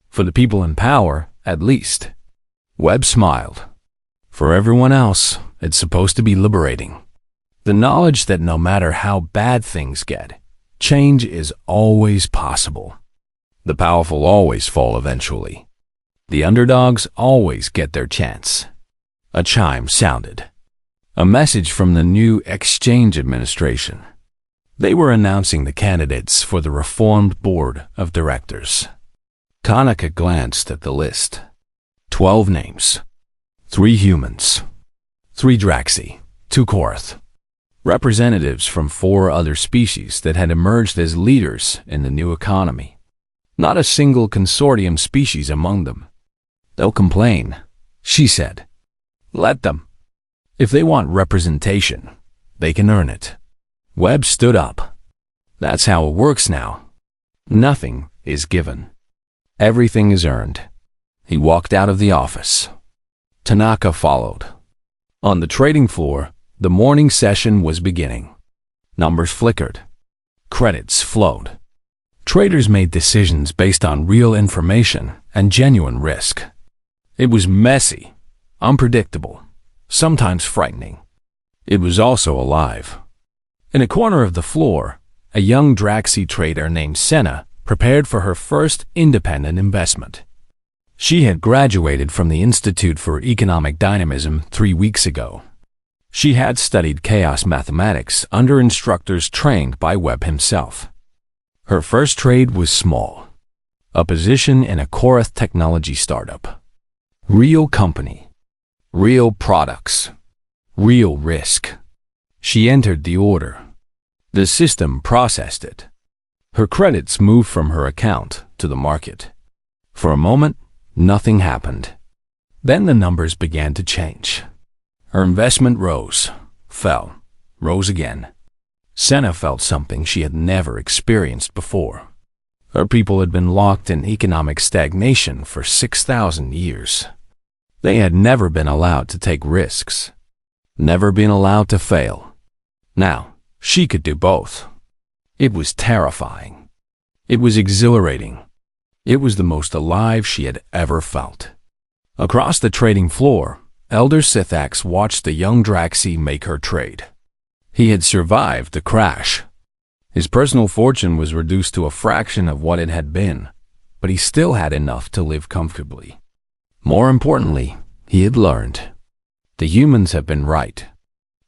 For the people in power, at least." Webb smiled. "For everyone else, it's supposed to be liberating. The knowledge that no matter how bad things get, change is always possible. The powerful always fall eventually. The underdogs always get their chance." A chime sounded. A message from the new Exchange Administration. They were announcing the candidates for the reformed board of directors. Tanaka glanced at the list. 12 names. 3 humans. 3 Draxi. 2 Korath. Representatives from 4 other species that had emerged as leaders in the new economy. Not a single consortium species among them. "They'll complain," she said. "Let them. If they want representation, they can earn it." Webb stood up. "That's how it works now. Nothing is given. Everything is earned." He walked out of the office. Tanaka followed. On the trading floor, the morning session was beginning. Numbers flickered. Credits flowed. Traders made decisions based on real information and genuine risk. It was messy, unpredictable, sometimes frightening. It was also alive. In a corner of the floor, a young Draxi trader named Senna prepared for her first independent investment. She had graduated from the Institute for Economic Dynamism 3 weeks ago. She had studied chaos mathematics under instructors trained by Webb himself. Her first trade was small, a position in a Korath technology startup. Real company, real products, real risk. She entered the order. The system processed it. Her credits moved from her account to the market. For a moment, nothing happened. Then the numbers began to change. Her investment rose, fell, rose again. Senna felt something she had never experienced before. Her people had been locked in economic stagnation for 6,000 years. They had never been allowed to take risks, never been allowed to fail. Now, she could do both. It was terrifying. It was exhilarating. It was the most alive she had ever felt. Across the trading floor, Elder Sithax watched the young Draxi make her trade. He had survived the crash. His personal fortune was reduced to a fraction of what it had been, but he still had enough to live comfortably. More importantly, he had learned. The humans had been right.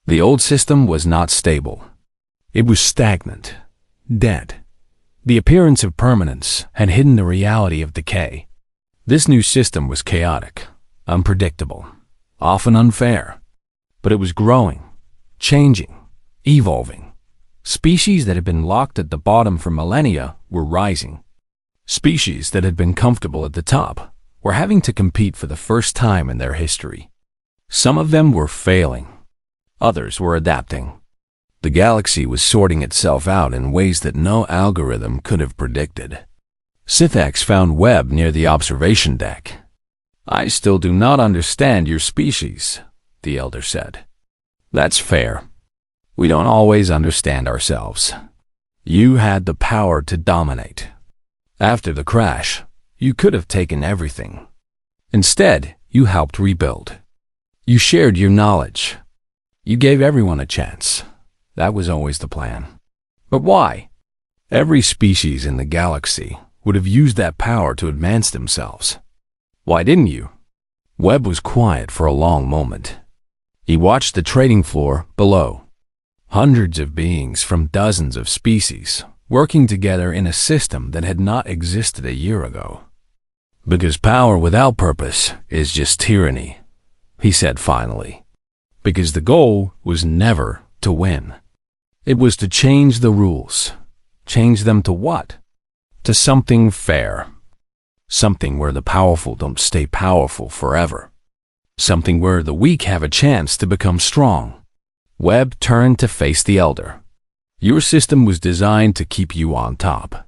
The old system was not stable. It was stagnant, dead. The appearance of permanence had hidden the reality of decay. This new system was chaotic, unpredictable, often unfair, but it was growing, changing, evolving. Species that had been locked at the bottom for millennia were rising. Species that had been comfortable at the top were having to compete for the first time in their history. Some of them were failing. Others were adapting. The galaxy was sorting itself out in ways that no algorithm could have predicted. Sithax found Webb near the observation deck. "I still do not understand your species," the elder said. "That's fair. We don't always understand ourselves. You had the power to dominate. After the crash, you could have taken everything. Instead, you helped rebuild. You shared your knowledge. You gave everyone a chance. That was always the plan. But why? Every species in the galaxy would have used that power to advance themselves. Why didn't you?" Webb was quiet for a long moment. He watched the trading floor below. Hundreds of beings from dozens of species working together in a system that had not existed a year ago. "Because power without purpose is just tyranny," he said finally. Because the goal was never to win. It was to change the rules. Change them to what? To something fair. Something where the powerful don't stay powerful forever. Something where the weak have a chance to become strong. Webb turned to face the elder. "Your system was designed to keep you on top.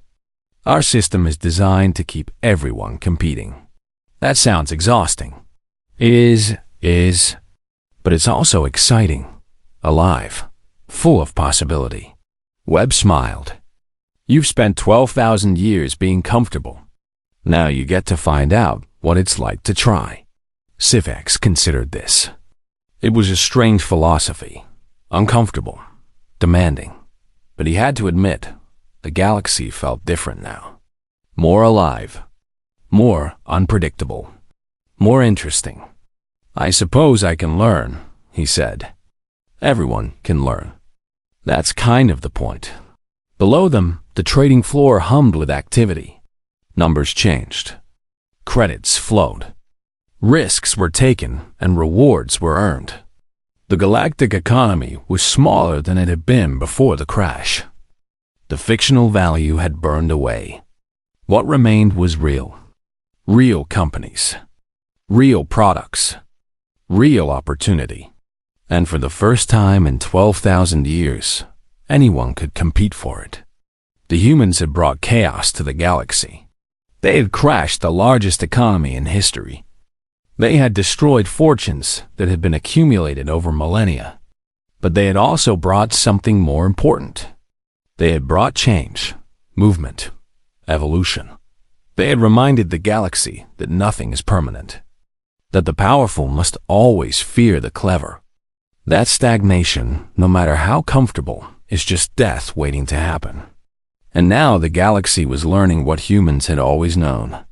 Our system is designed to keep everyone competing." That sounds exhausting. It is, but it's also exciting, alive, full of possibility. Webb smiled. "You've spent 12,000 years being comfortable. Now you get to find out what it's like to try." Sithax considered this. It was a strange philosophy, uncomfortable, demanding. But he had to admit, the galaxy felt different now. More alive, more unpredictable, more interesting. "I suppose I can learn," he said. "Everyone can learn. That's kind of the point." Below them, the trading floor hummed with activity. Numbers changed. Credits flowed. Risks were taken and rewards were earned. The galactic economy was smaller than it had been before the crash. The fictional value had burned away. What remained was real. Real companies. Real products. Real opportunity. And for the first time in 12,000 years, anyone could compete for it. The humans had brought chaos to the galaxy. They had crashed the largest economy in history. They had destroyed fortunes that had been accumulated over millennia. But they had also brought something more important. They had brought change, movement, evolution. They had reminded the galaxy that nothing is permanent, that the powerful must always fear the clever. That stagnation, no matter how comfortable, is just death waiting to happen. And now the galaxy was learning what humans had always known.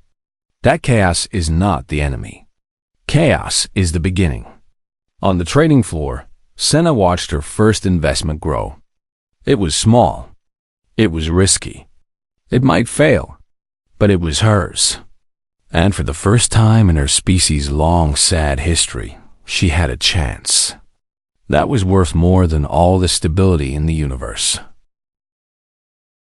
That chaos is not the enemy. Chaos is the beginning. On the trading floor, Senna watched her first investment grow. It was small. It was risky. It might fail, but it was hers. And for the first time in her species' long, sad history, she had a chance. That was worth more than all the stability in the universe.